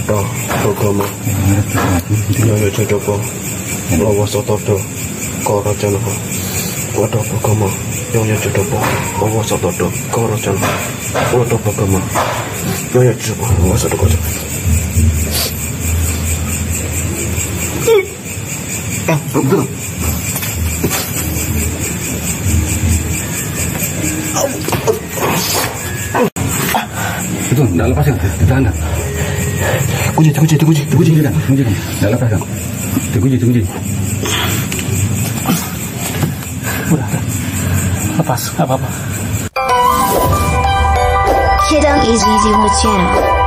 Toto Bogomo Nyonya Jodopo Lawas Toto Korojono Toto Bogomo Nyonya Jodopo Lawas Toto Korojono Toto Bogomo Nyonya Jodopo Lawas Toto Korojono. Belum. Itu enggak lepas ya, ditahan. Kunci kan, enggak lepas kan. Dikunci. Udah. Lepas, enggak apa-apa. Kidang Easy Channel.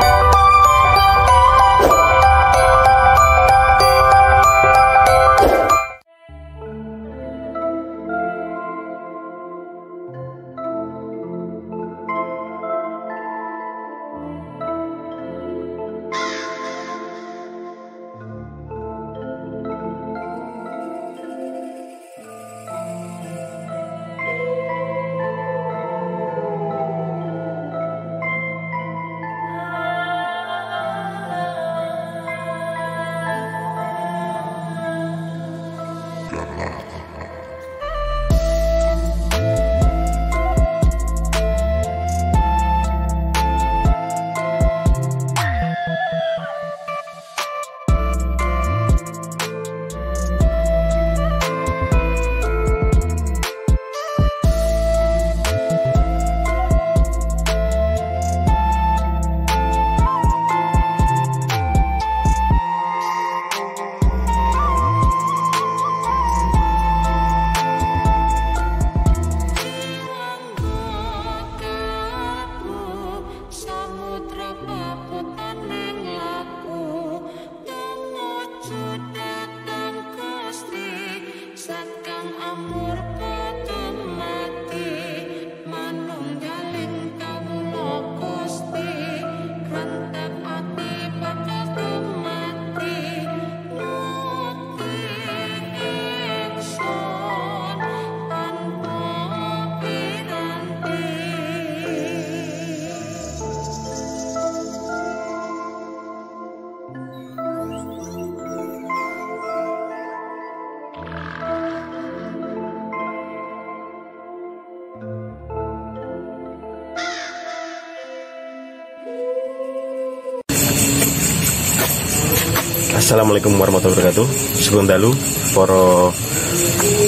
Assalamualaikum warahmatullahi wabarakatuh. Sugeng dalu para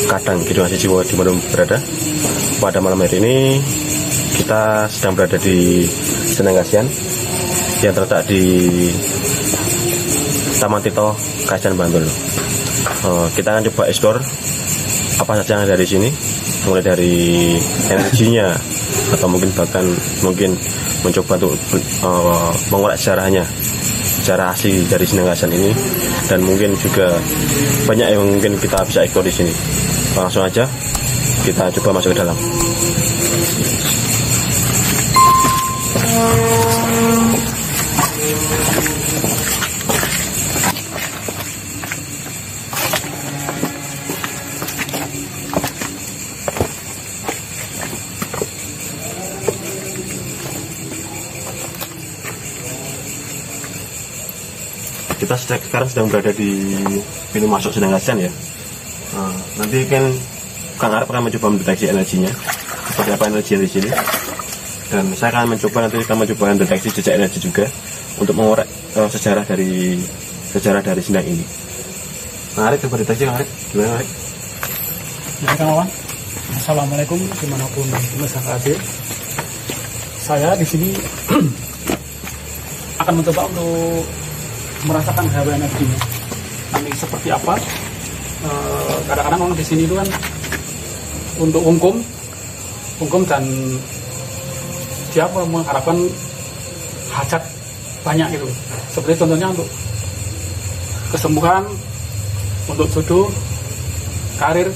kadang kidung jiwa di mana berada. Pada malam hari ini kita sedang berada di Senengasian yang terletak di Taman Tirto, Kajen, Bantul. Kita akan coba explore apa saja yang ada di sini, mulai dari energinya atau bahkan mungkin mencoba untuk mengulik sejarah asli dari Senengasian ini, dan mungkin juga banyak yang mungkin kita bisa explore di sini. Langsung aja kita coba masuk ke dalam. Kita sekarang sedang berada di pintu masuk Senengasian ya. Nanti kan Kang Arep akan mencoba mendeteksi energinya, seperti apa energi di sini. Dan saya akan mencoba mendeteksi jejak energi juga untuk mengorek sejarah dari sendang ini. Kang Arep, coba deteksi Kang Arep, gimana Kang Arep? Ya, Kang Wawan. Assalamualaikum dimanapun Indonesia hadir. Saya di sini akan mencoba untuk merasakan hawa energinya. Nanti seperti apa? Kadang-kadang orang di sini itu kan untuk ungkum dan dia mengharapkan hajat banyak gitu. Seperti contohnya untuk kesembuhan, untuk jodoh, karir,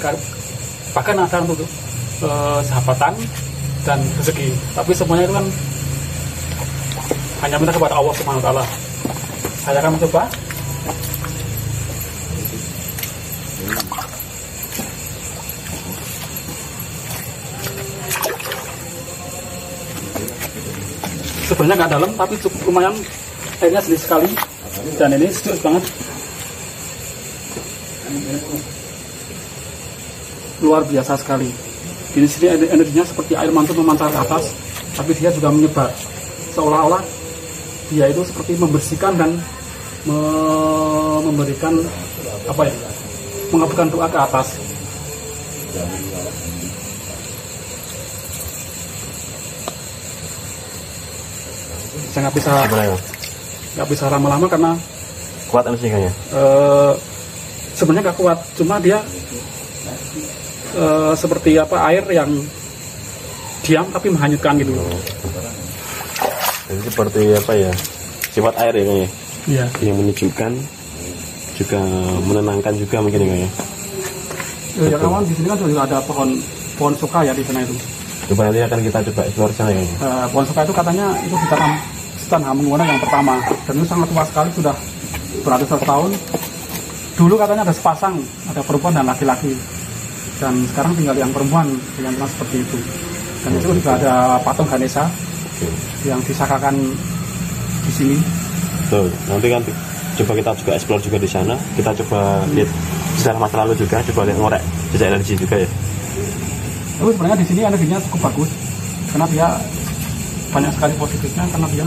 bahkan ada untuk sahabatan dan rezeki. Tapi semuanya itu kan hanya minta kepada Allah Subhanahu wa Ta'ala. Saya akan mencoba. Sebenarnya nggak dalam, tapi cukup lumayan, airnya sedikit sekali. Dan ini sejuk banget. Luar biasa sekali. Di sini energinya seperti air mantut memancar ke atas, tapi dia juga menyebar. Seolah-olah dia itu seperti membersihkan dan memberikan apa ya? Mengabulkan doa ke atas. Saya nggak bisa lama-lama karena kuat energinya. Sebenarnya nggak kuat, cuma dia seperti apa air yang diam tapi menghanyutkan gitu. Jadi seperti apa ya, sifat air ya kayaknya. Iya. Yang menyejukkan, juga menenangkan juga mungkin ya kayaknya. Ya kawan, di sini kan sudah ada pohon suka ya di sana itu. Coba nanti akan kita coba explore sana kayaknya. Pohon suka itu katanya itu ditanam Sultan Hamengkubuwono yang pertama, dan itu sangat tua sekali, sudah beratus-ratus tahun. Dulu katanya ada sepasang, ada perempuan dan laki-laki, dan sekarang tinggal yang perempuan yang seperti itu. Dan itu juga ada patung Ganesha yang disakakan di sini. Tuh, nanti kan coba kita juga explore juga di sana. Kita coba lihat sejarah masa lalu juga, coba lihat ngorek jejak energi juga ya. Tapi sebenarnya di sini energinya cukup bagus karena dia banyak sekali positifnya, karena dia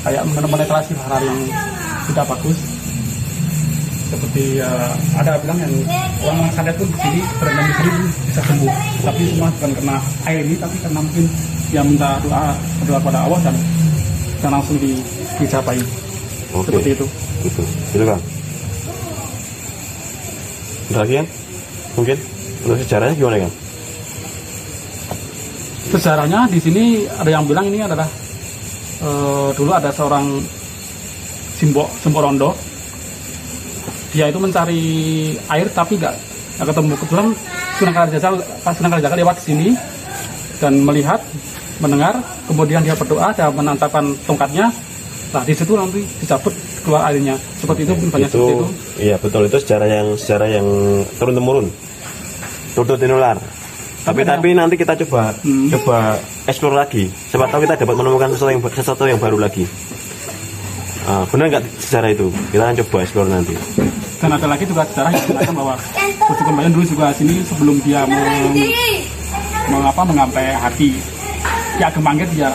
kayak menetralisir hal-hal yang tidak bagus. Seperti ada bilang yang orang sadar pun di sini berendam di sini bisa sembuh, tapi semua bukan karena air ini, tapi karena mungkin dia minta berdoa pada Allah dan langsung dicapai. Oke. Seperti itu. Gitu kan. Ada lagi kan? Mungkin untuk sejarahnya gimana kan? Sejarahnya di sini ada yang bilang ini adalah dulu ada seorang Simbo Rondo. Dia itu mencari air tapi nggak ketemu. Kebetulan Sunan Kalijaga lewat sini dan melihat, mendengar, kemudian dia berdoa dan menantapkan tongkatnya. Nah di situ nanti dicabut keluar airnya. Seperti itu banyak seperti itu. Iya betul, itu sejarah yang turun temurun, turun tinular. Tapi nanti kita coba explore lagi. Siapa tahu kita dapat menemukan sesuatu yang baru lagi. Benar nggak sejarah itu? Kita akan coba explore nanti. Dan ada lagi juga sejarah yang mengatakan bahwa Pucuk Kembayan dulu juga sini sebelum dia mengampai hati ya Gemanggit, dia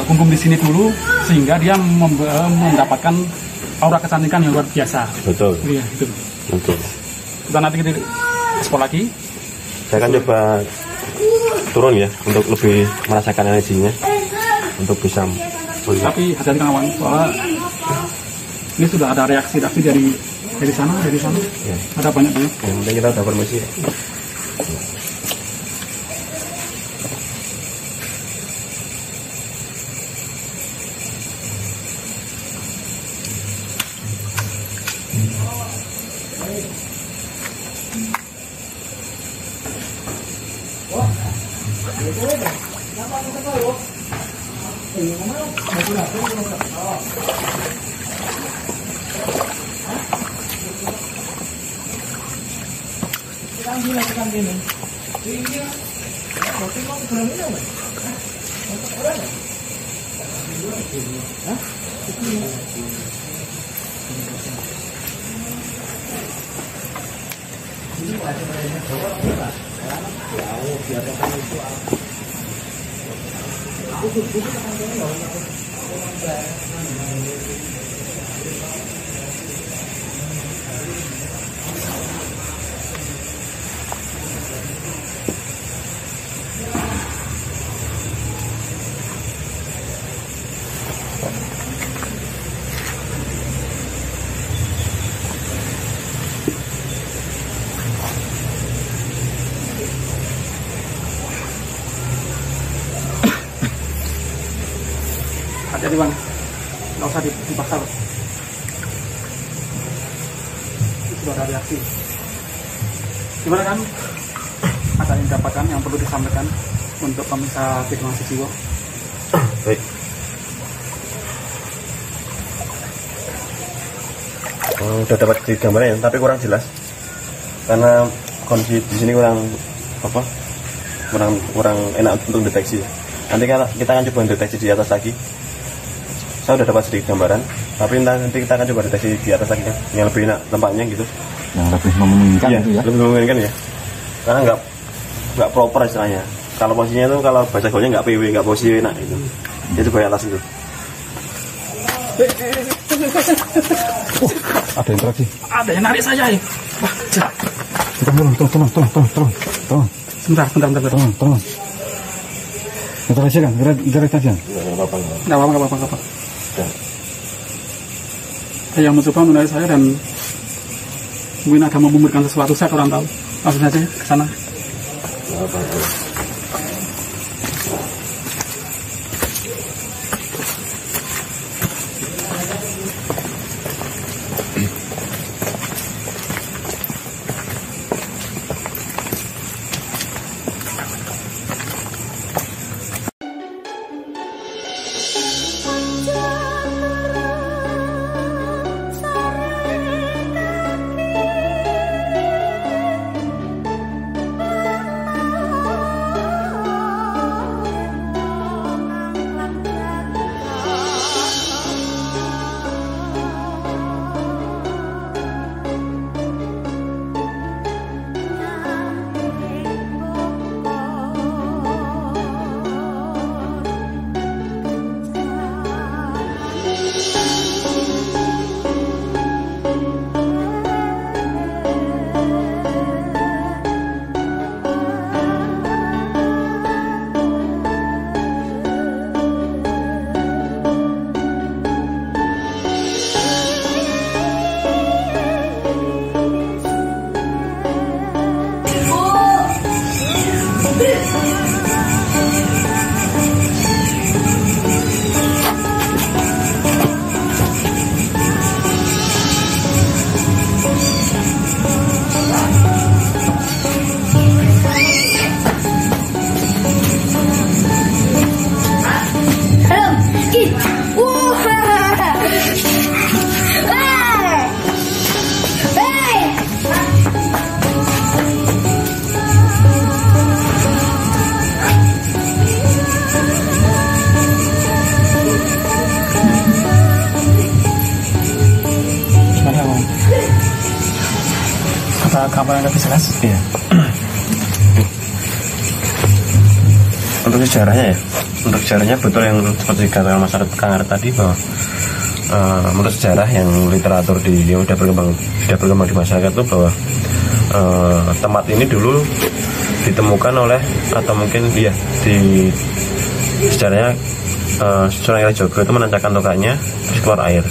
kungkum di sini dulu sehingga dia mendapatkan aura kecantikan yang luar biasa. Betul. Iya itu. Betul. Kita nanti kita explore lagi. Saya akan coba turun ya untuk lebih merasakan energinya, untuk bisa melihat. Tapi hati-hati kawan, soalnya ini sudah ada reaksi dari sana, Ya. ada banyak. Yang penting kita udah permisi. Hati-hati bang, nggak usah dipaksa. Sudah ada reaksi. Gimana kan? Ada yang dapatkan yang perlu disampaikan untuk pemirsa Kidung Jiwo? Baik. Udah dapat di gambarnya, tapi kurang jelas karena kondisi di sini kurang enak untuk deteksi. Nanti kita akan coba deteksi di atas lagi. Saya udah dapat sedikit gambaran. Tapi nanti kita akan coba deteksi di atas lagi kan, yang lebih enak tempatnya gitu. Yang lebih memungkinkan Iya, itu ya. lebih memungkinkan ya. Karena nggak proper istilahnya. Kalau posisinya itu kalau baca golnya nggak PW, nggak posisi enak itu. Dia coba yang atas itu. Ada interaksi. Ada yang narik saya ya. Wah, jelas. Tolong. Sebentar. Tolong. Interaksi kan? Interaksi kan? Nggak apa-apa. Ada yang mencoba menarik saya dan mungkin ada mau memberikan sesuatu, saya kurang tahu. Langsung saja ke sana. Gambar yang lebih jelas. Iya. Untuk sejarahnya betul yang seperti dikatakan Mas Kangar tadi bahwa menurut sejarah yang literatur yang sudah berkembang di masyarakat itu bahwa tempat ini dulu ditemukan oleh atau mungkin di sejarahnya Sunan Kalijaga itu menancapkan tokaknya terus keluar air,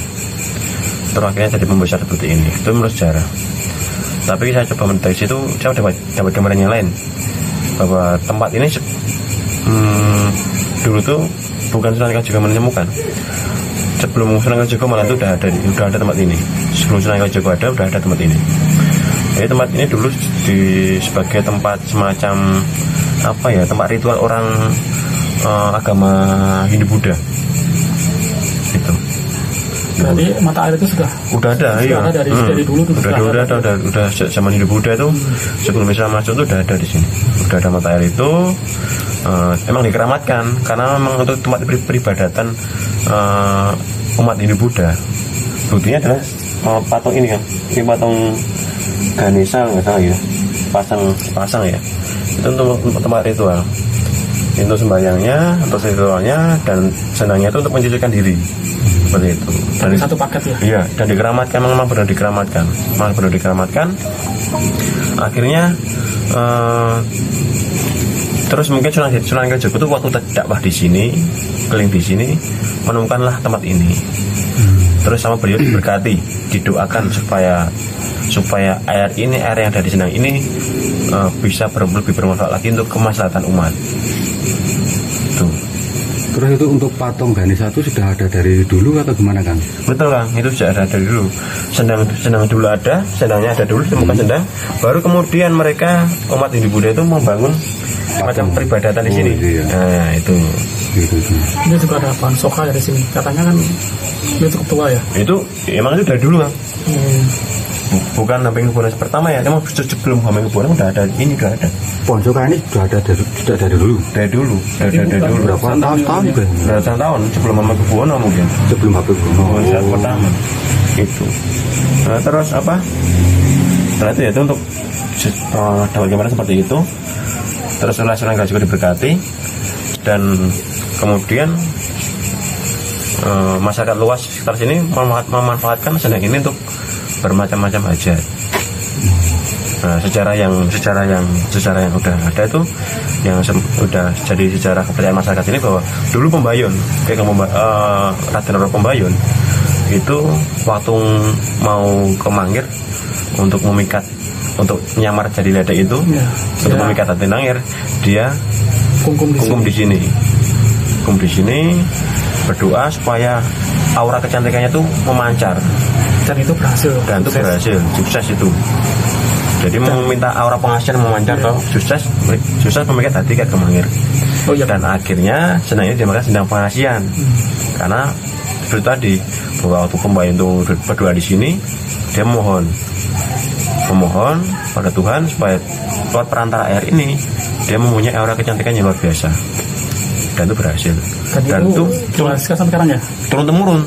terus akhirnya jadi membesar seperti ini. Itu menurut sejarah. Tapi saya coba mendeteksi itu, saya dapat gambaran yang lain bahwa tempat ini dulu tuh bukan Sunan Kalijaga menemukan. Sebelum Sunan Kalijaga malah itu udah ada tempat ini. Sebelum Sunan Kalijaga udah ada tempat ini. Jadi tempat ini dulu sebagai tempat semacam tempat ritual orang agama Hindu Buddha. Gitu. Berarti mata air itu sudah ada, iya. Dari dulu Udah zaman Hindu Buddha itu sebelum Islam masuk itu udah ada di sini. Udah ada mata air itu. Emang dikeramatkan karena memang untuk tempat peribadatan umat Hindu Buddha. Buktinya adalah patung ini kan. Ini patung Ganesha nggak salah ya. Pasang ya. Itu untuk tempat ritual. Itu sembahyangnya, untuk ritualnya, dan senangnya itu untuk mencucikan diri. Seperti itu. Dan satu paket ya? Iya, dan dikeramatkan, memang benar dikeramatkan. Akhirnya terus mungkin Sunan Kalijaga itu waktu dakwah di sini, keliling di sini, menemukanlah tempat ini. Terus sama beliau diberkati, didoakan supaya air yang dari Senang ini bisa lebih bermanfaat lagi untuk kemaslahatan umat. Tuh. Terus itu untuk patung Ganesha itu sudah ada dari dulu atau gimana Kang? Betul Kang, itu sudah ada dari dulu. Sendang dulu ada, sendangnya ada dulu, ditemukan sendang. Baru kemudian mereka umat Hindu Buddha itu membangun macam peribadatan di sini. Iya. Nah itu. Ini juga ada pohon soka ya di sini. Katanya kan ini cukup tua ya. Itu emang itu dari dulu Kang. bukan Hamping Kebunan pertama ya, emang sebelum Hamping Kebunan udah ada ini, udah ada. Poncokan ini sudah ada dari dulu. Dari dulu. Berapa tahun? Ratusan tahun sebelum Hamping Kebunan mungkin. Sebelum Hamping Kebunan. Saat pertama itu. Nah, terus apa? Setelah itu ya itu untuk bagaimana seperti itu. Terus oleh Sunan Kalijaga juga diberkati, dan kemudian masyarakat luas sekitar sini memanfaatkan sendang ini untuk bermacam-macam hajat. Nah, secara yang udah ada itu, yang udah jadi sejarah kepercayaan masyarakat ini bahwa dulu Pembayun, Raden Roro Pembayun itu waktu mau ke Mangir untuk memikat, untuk nyamar jadi ledek itu, untuk memikat Raden Nangir, dia kungkum di sini, berdoa supaya aura kecantikannya itu memancar, dan itu berhasil, sukses itu. Jadi meminta aura pengasihan memancar, toh sukses memikat hati ke Mangir. Dan akhirnya sendang ini dinamakan sendang pengasihan, karena seperti tadi bahwa waktu Pembayun itu berdoa di sini, dia memohon pada Tuhan supaya lewat perantara air ini dia mempunyai aura kecantikan yang luar biasa, dan itu berhasil. Dan itu sampai sekarang ya, turun temurun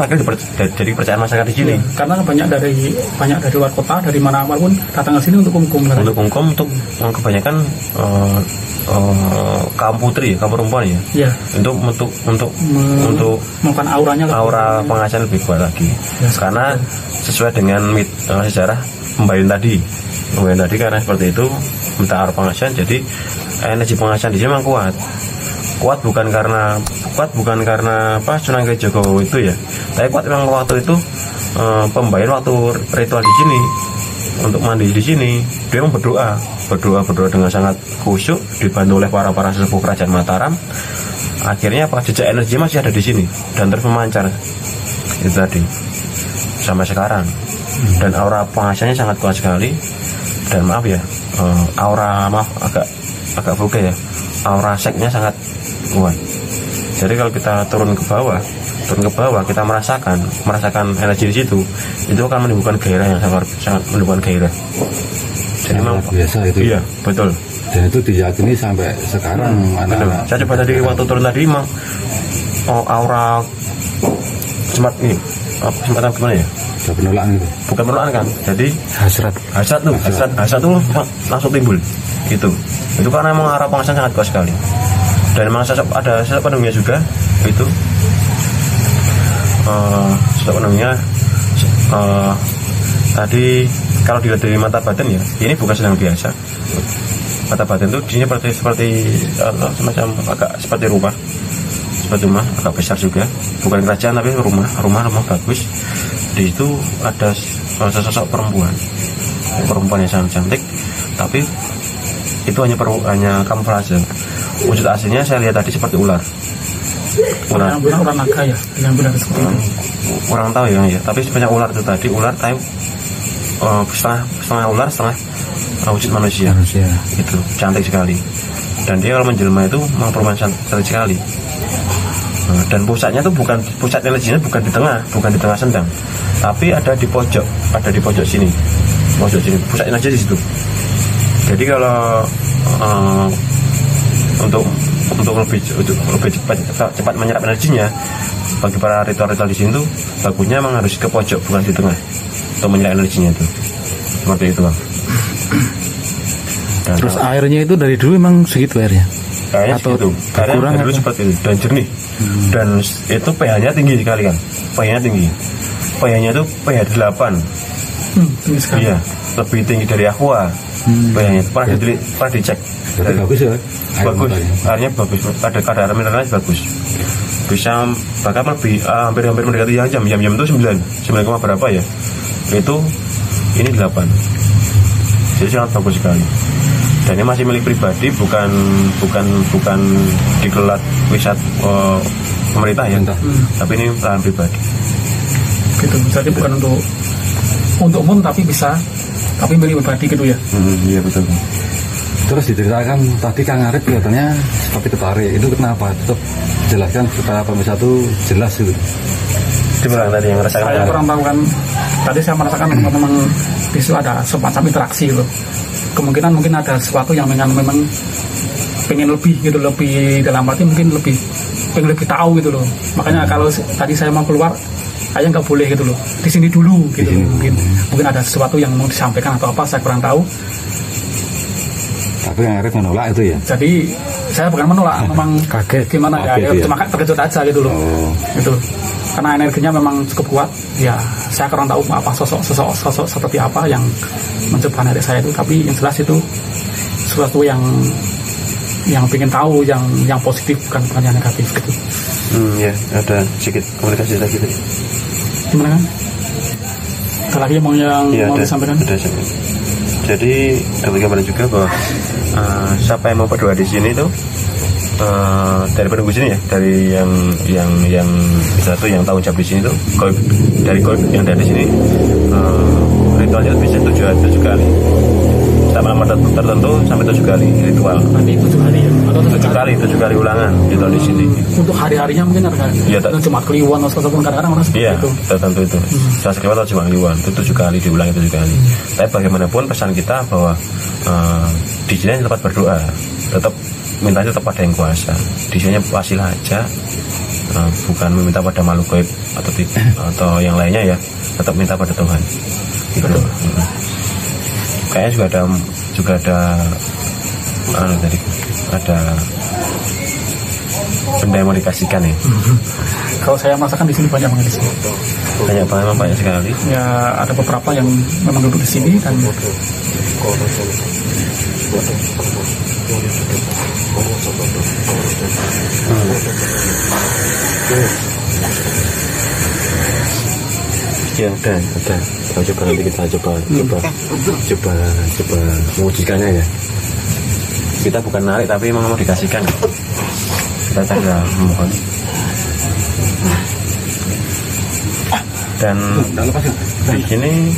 akhirnya jadi kepercayaan masyarakat di sini. Karena banyak dari luar kota, dari mana pun datang ke sini untuk kungkum. Untuk kebanyakan kaum putri, kaum perempuan ya. Untuk melakukan aura pengasihan lebih kuat lagi. Karena sesuai dengan sejarah Pembayun tadi karena seperti itu minta aura pengasihan, jadi energi pengasihan di sini memang kuat bukan karena Sunan Kalijaga itu ya, tapi kuat memang waktu itu Pembayun waktu ritual di sini, untuk mandi di sini, dia memang berdoa dengan sangat khusyuk, dibantu oleh para sesepuh kerajaan Mataram. Akhirnya jejak energi masih ada di sini dan terus memancar itu tadi sampai sekarang. Dan aura pengasihannya sangat kuat sekali. Dan maaf ya, agak vulgar ya, aura seknya sangat kuat. Jadi kalau kita turun ke bawah kita merasakan energi di situ, itu akan menimbulkan gairah yang sangat menimbulkan gairah. Jadi memang biasa itu. Iya, betul. Dan itu diyakini sampai sekarang anak-anak. Saya coba tadi waktu turun tadi memang aura semacam gimana ya? Penolakan itu. Bukan penolakan kan. Jadi hasrat tuh langsung timbul. Itu karena memang aura pengasihan sangat kuat sekali. Dan memang ada sosok penunggunya juga itu. Sosok penunggunya tadi kalau dilihat dari mata batin ya, ini bukan sedang biasa. Mata batin itu dinya seperti semacam agak seperti rumah agak besar juga, bukan kerajaan tapi rumah bagus. Di situ ada sosok perempuan yang sangat cantik, tapi itu hanya kamuflase. Wujud aslinya saya lihat tadi seperti ular. Ular naga ya, yang benar seperti itu. Kurang tahu ya, tapi sebenarnya ular itu tadi tapi setengah ular, setengah wujud manusia. Itu cantik sekali. Dan dia kalau menjelma itu memang perempuan cantik sekali. Dan pusatnya itu pusat energinya bukan di tengah sendang, tapi ada di pojok sini. Pusat energi di situ. Jadi kalau untuk lebih cepat menyerap energinya, bagi para ritual-ritual di sini tuh bagusnya memang harus ke pojok, bukan di tengah, untuk menyerap energinya itu. Seperti itu, Bang. Terus airnya itu dari dulu memang segitu airnya? Kayaknya segitu. Airnya dulu seperti itu dan jernih. Dan itu pH-nya tinggi sekali kan. pH-nya itu pH 8. Tinggi sekali. Iya, lebih tinggi dari aqua. pH-nya pernah dicek. Bagus ya. Bagus. Airnya bagus. Kadar mineralnya bagus. Bisa bahkan lebih hampir mendekati jam itu 9 berapa ya. Itu ini 8. Jadi sangat bagus sekali. Dan ini masih milik pribadi, bukan dikelola wisata pemerintah ya, tapi ini lahan pribadi. Gitu, jadi bukan untuk umum tapi milik pribadi gitu ya. Iya betul. Terus diceritakan tadi Kang Arif kelihatannya seperti ketarik. Itu kenapa? Tetap jelaskan supaya pemirsa itu jelas gitu. Gimana tadi yang merasakan? Saya kurang tahu kan. Tadi saya merasakan memang di situ ada semacam interaksi gitu. Kemungkinan mungkin ada sesuatu yang memang pengen lebih gitu, lebih dalam arti mungkin pengen lebih tahu gitu loh. Makanya kalau tadi saya mau keluar, saya nggak boleh gitu loh. Di sini dulu gitu. Mungkin ada sesuatu yang mau disampaikan atau apa, saya kurang tahu. Tapi Kang Arif menolak itu ya? Jadi saya bukan menolak, memang Kaget. gimana ya, Kaget, ya? cuma terkejut aja gitu loh. Gitu. Karena energinya memang cukup kuat, ya saya kurang tahu apa sosok seperti apa yang mencoba narik saya itu. Tapi yang jelas itu sesuatu yang pengen tahu, yang positif, bukan yang negatif gitu. Ya, ada sedikit komunikasi lagi tadi. Gimana kan? Ada lagi mau disampaikan? Ada. Jadi dapat gambaran juga bahwa siapa yang mau berdoa di sini tuh dari penunggu sini ya, dari yang satu yang tahu jawab di sini tuh, dari yang dari sini ritualnya bisa 7 kali. Sama tertentu sampai 7 kali ritual. Nanti 7 hari ya? Atau 7 kali ulangan ritual di sini. Untuk hari-harinya mungkin ada Iya, cuma Kliwon atau sesuatu, kadang-kadang orang seperti Iya, itu. tertentu itu. Selasa Kliwon atau cuma Kliwon itu 7 kali diulangi 7 kali. Tapi bagaimanapun pesan kita bahwa di sini tempat berdoa, tetap minta itu tetap pada yang kuasa. Di sini wasilah aja, bukan meminta pada makhluk gaib atau yang lainnya ya, tetap minta pada Tuhan. Gitu. Kayaknya juga ada benda yang mau dikasihkan ya. Kalau saya merasakan di sini banyak banget di sini. Banyak sekali. Ya ada beberapa yang memang duduk di sini dan Ya udah. Coba nanti kita coba mewujudkannya ya. Kita bukan narik tapi memang mau dikasihkan. Kita cara memohon. Dan di sini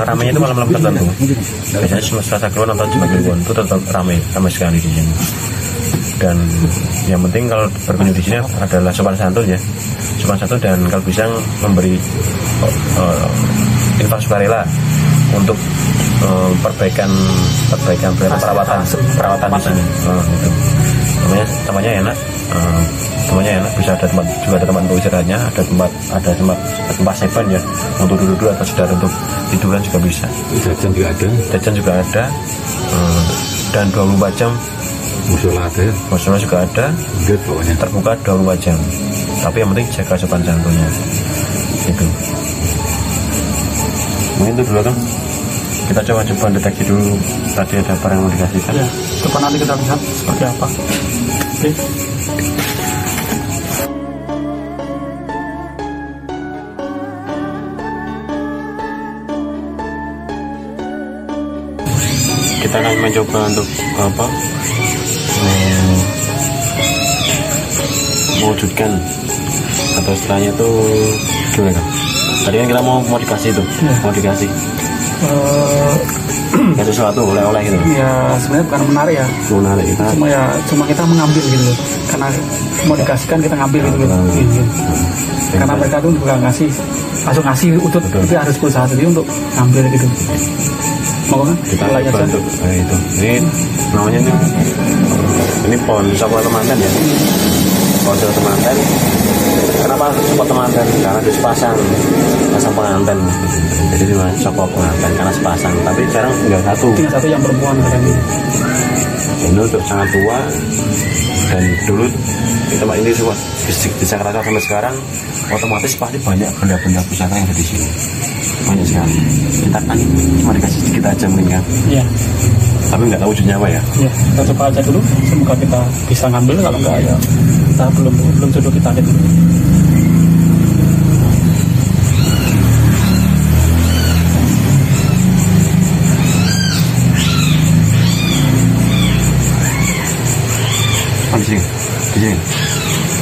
ramainya itu malam-malam tertentu. Biasanya Selasa Kliwon atau Jumat Kliwon itu tetap ramai sekali di sini. Dan yang penting kalau berkunjung di sini adalah sopan santun ya. Sopan santun dan kalau bisa memberi infak sukarela untuk perbaikan perawatan di sini. Itu. Temannya enak. Bisa ada tempat untuk istirahatnya, ada tempat seven ya untuk duduk atau sekedar untuk tiduran juga bisa. Jajan juga ada. Dan 24 jam musola juga ada. Terbuka 24 jam. Tapi yang penting jaga sopan santunnya. Gitu. Mungkin itu dulu kan. Kita coba deteksi dulu tadi ada barang yang mau dikasihkan. ya, depan nanti kita lihat seperti apa. Oke. Kita akan mencoba untuk mewujudkan atau istilahnya itu gimana kan? Tadi kan kita mau dikasih tuh, mau dikasih kayak sesuatu oleh-oleh gitu. Ya sebenarnya bukan menarik ya. Menarik kita. Cuma kita mengambil gitu loh. Karena mau dikasihkan kita ngambil gitu. Karena mereka tuh juga langsung ngasih utut, tapi harus berusaha sendiri untuk ngambil gitu. Mau kan? Kita coba untuk itu. Ini namanya nih. Ini pohon sapot temanten ya. Pohon sapot temanten. Kenapa sapot temanten? Karena dia sepasang penganten. Jadi dia sapot penganten karena sepasang. Tapi sekarang tinggal satu. Tinggal satu yang perempuan sekarang ini. Ini untuk sangat tua dan dulu di tempat ini di Jakarta sampai sekarang otomatis pasti banyak benda-benda pusaka yang ada di sini. Banyak sekali. Kita kan cuma dikasih sedikit aja meninggal. Iya. Tapi nggak tahu wujudnya apa ya. Iya, kita coba aja dulu. Semoga kita bisa ngambil, kalau enggak ya kita belum jodoh kita gitu.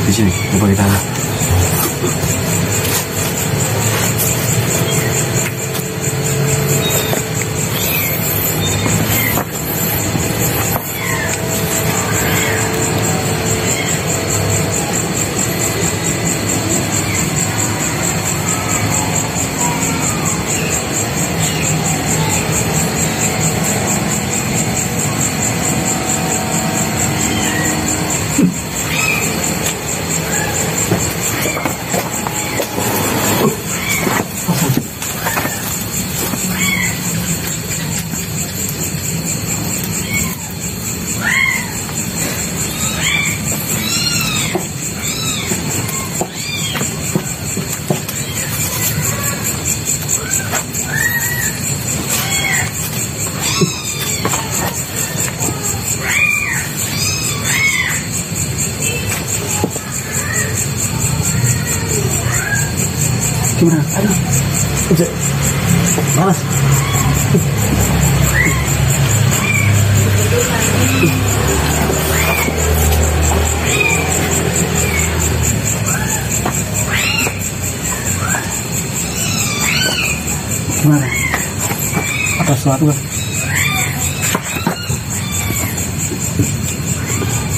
Di sini, coba kita. Gimana? Aduh. Malas. Gimana? Ada sesuatu kan?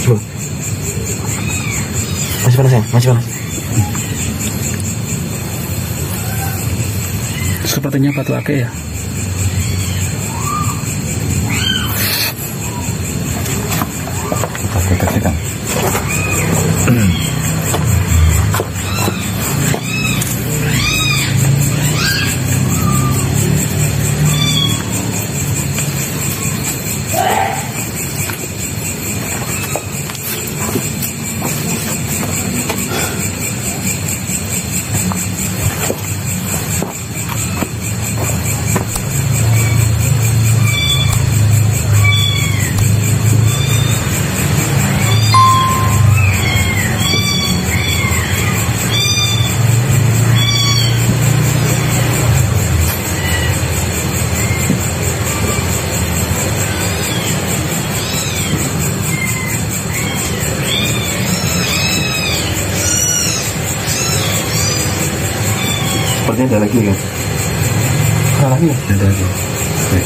Coba. Masih panas ya? Masih panas. Sepertinya batu ake ya. Kita deteksikan. Sepertinya ada lagi kan? Ada lagi ya? Ada lagi. Baik.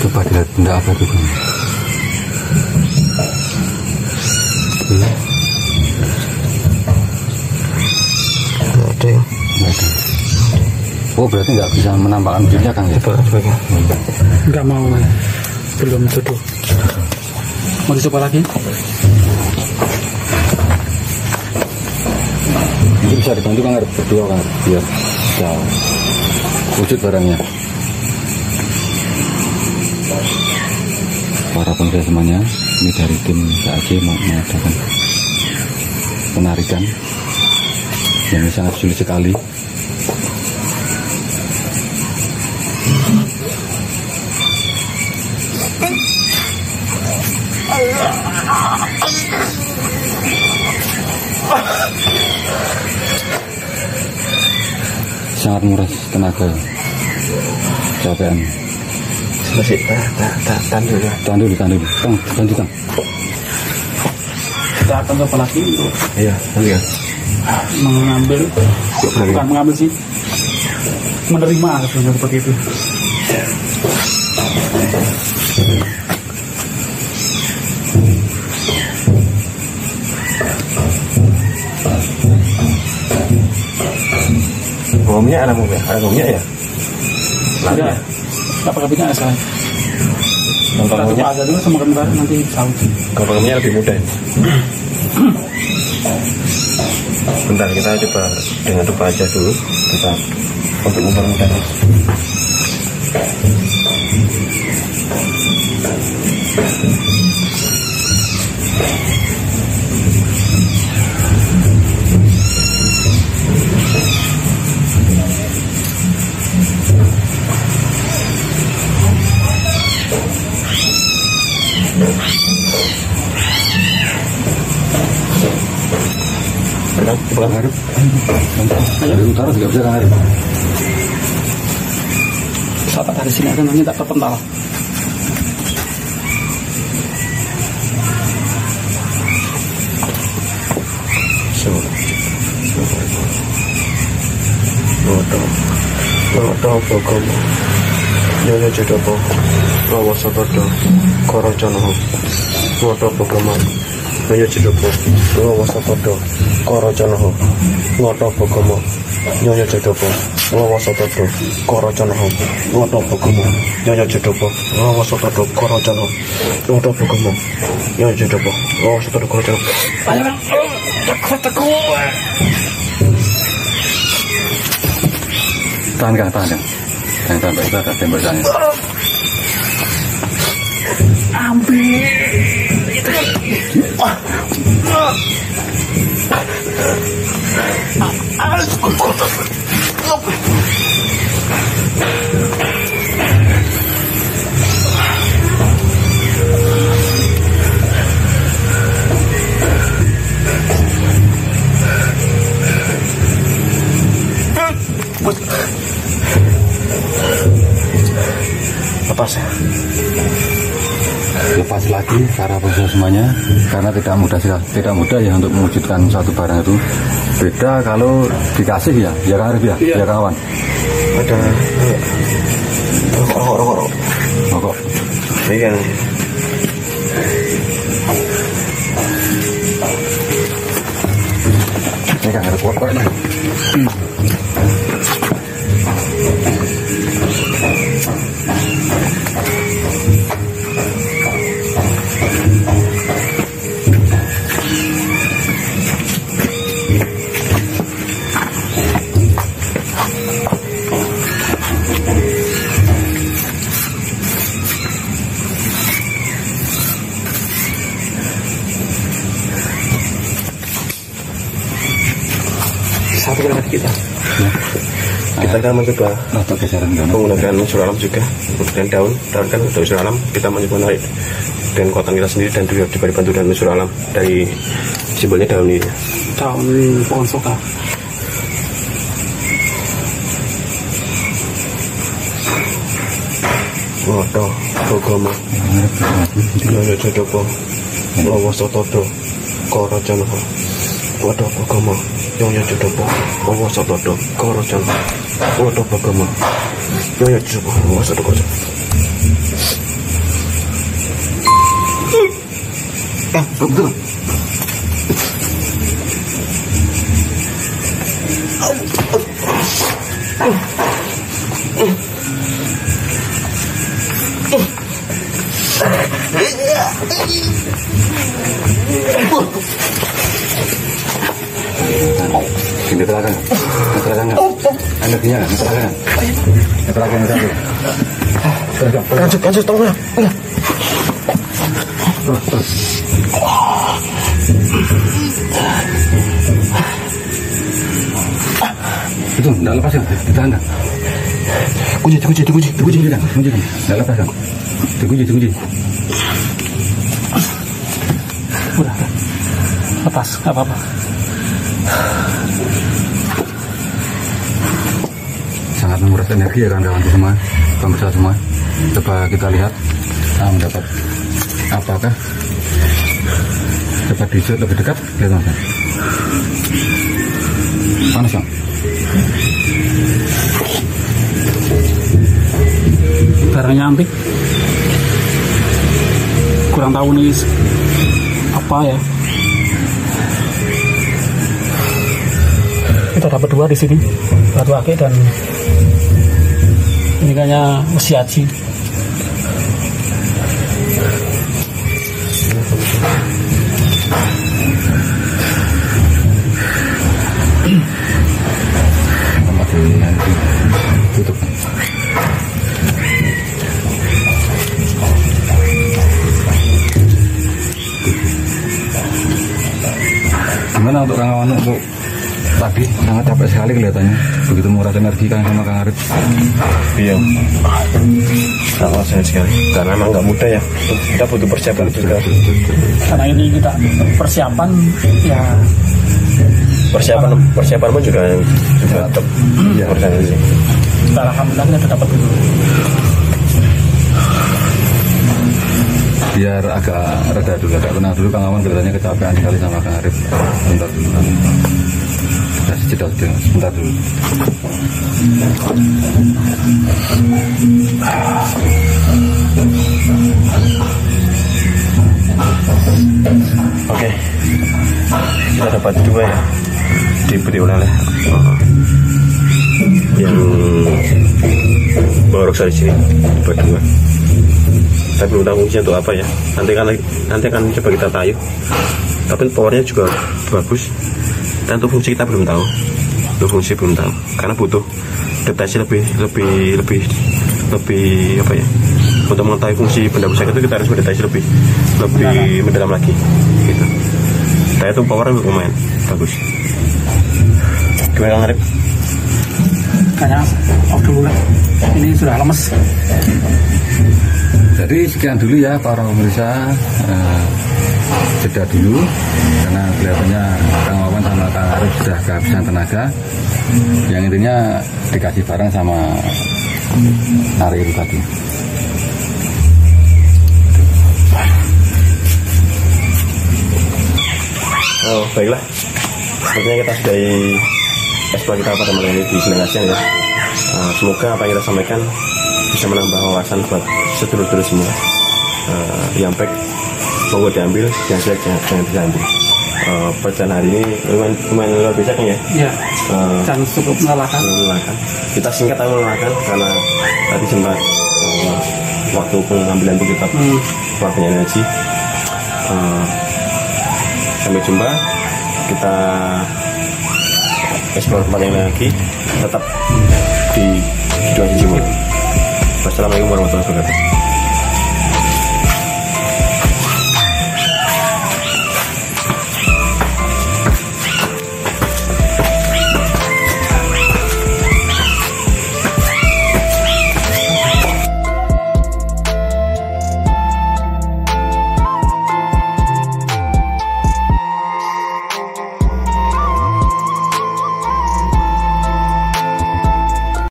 Coba dilihat benda apa itu, Bang? Nggak ada ya? Nggak ada. Oh, berarti nggak bisa menampakkan dirinya, Kang, ya? Coba. Enggak mau. Belum jodoh. Mau dicoba lagi? Ini bisa dibantu, Kang, berdua, Kang, biar bisa wujud barangnya. Para pemirsa semuanya, ini dari tim KAG mau mengadakan penarikan yang sangat sulit sekali. Sangat menguras tenaga, capean. Masih tahan dulu ya. Tahan dulu, Kang, bantu, Kang. Kita akan coba lagi untuk Iya, ya. mengambil, bukan mengambil sih, menerima sebenarnya seperti itu. Baunya ada baunya ya? Ada, nggak pakai minyak sekarang. Kita Baunya coba aja dulu sama kentara nanti tahu. baunya lebih mudah. Bentar, kita coba dengan dupa aja dulu. Kita untuk mempermudah. Kang Arif, dari utara juga bisa, Kang Arif. Saat dari sini akan nanti tak terpental. Ngoto bogomo nyonya jodopo lawa satodo korocono ngoto bogomo nyonya jodopo lawa satodo korocono ngoto bogomo nyonya jodopo lawa satodo korocono ngoto bogomo nyonya jodopo lawa satodo korocono ngoto bogomo nyonya jodopo lawa satodo korocono tahan Pak, itu ada tembakannya. Lepas lagi para pemirsa semuanya, karena tidak mudah ya untuk mewujudkan suatu barang itu. Beda kalau dikasih ya kan Arif ya, ya kawan. Ada rokok. Iya. Ini kan ada rokok ini. Satu lagi kita. Kita akan mencoba menggunakan unsur alam juga, dan daun kan ada unsur alam. Kita mencoba narik dengan kekuatan kita sendiri dan juga dibantu dengan unsur alam dari simbolnya daun ini. Daun pohon soka. Ngoto bogomo nyonya jodopo lawa satodo korocono ngoto bogomo nyonya jodopo lawa satodo korocono ngoto bogomo nyonya jodopo lawa satodo korocono. Betul. Ini telakan energinya kan, telakan Lanjut tolong. Itu enggak lepas kan, ditahan kan? Kunci kan, enggak lepas kan? Dikunci. Udah, lepas, nggak apa-apa. Sangat menguras energi ya kawan-kawan semua, pemirsa semua. Coba kita lihat mendapat apakah. Coba di lebih dekat, lihat teman-teman. Panas kan? Barangnya antik. Kurang tahu nih apa ya. Kita dapat 2 di sini, batu ake dan ini kayaknya besi aci. Tutup. Gimana untuk Kang Awan untuk tadi? Sangat capek sekali kelihatannya, begitu menguras energi kan sama Kang Arif. Iya, sangat sayang sekali karena memang nggak mudah ya, kita butuh persiapan juga. Karena ini kita persiapan ya, persiapan pun juga tetap organisasi. Alhamdulillah kita dapat dulu. biar agak reda dulu, agak tenang dulu. Kang Maman kelihatannya kecapean sekali sama Kang Arif. Bentar dulu. Kasih jeda sebentar dulu. Oke, kita dapat 2 ya, diberi oleh yang baru dari sini, dapat 2. Tapi belum tahu fungsinya untuk apa ya. Nanti akan coba kita tayuh. Tapi powernya juga bagus. Dan untuk fungsi kita belum tahu. Untuk fungsi belum tahu, karena butuh deteksi lebih apa ya. Untuk mengetahui fungsi benda pusaka itu kita harus mendeteksi lebih mendalam lagi gitu. Saya itu powernya lumayan bagus. Gimana Kang Arif? Kayaknya off dulu lah, ini sudah lemes. Jadi sekian dulu ya para pemirsa, jeda dulu karena kelihatannya Kang Wawan sama Kang Arif sudah kehabisan tenaga. Yang intinya dikasih barang sama Ari itu tadi. Oh baiklah, sepertinya kita sudahi eksplor kita pada malam ini di Seneng Asian ya. Semoga apa yang kita sampaikan bisa menambah wawasan buat sedulur-sedulur semua. Yang baik monggo diambil, yang jelek jangan diambil. Perjalanan hari ini lumayan luar biasa kan ya? Iya. Dan cukup melelahkan. Kita singkat tapi melelahkan karena tadi sempat waktu pengambilan itu kita keluar banyak energi. Sampai jumpa, kita explore tempat yang lagi, tetap di Sidoarjo Timur. Wassalamualaikum warahmatullahi wabarakatuh.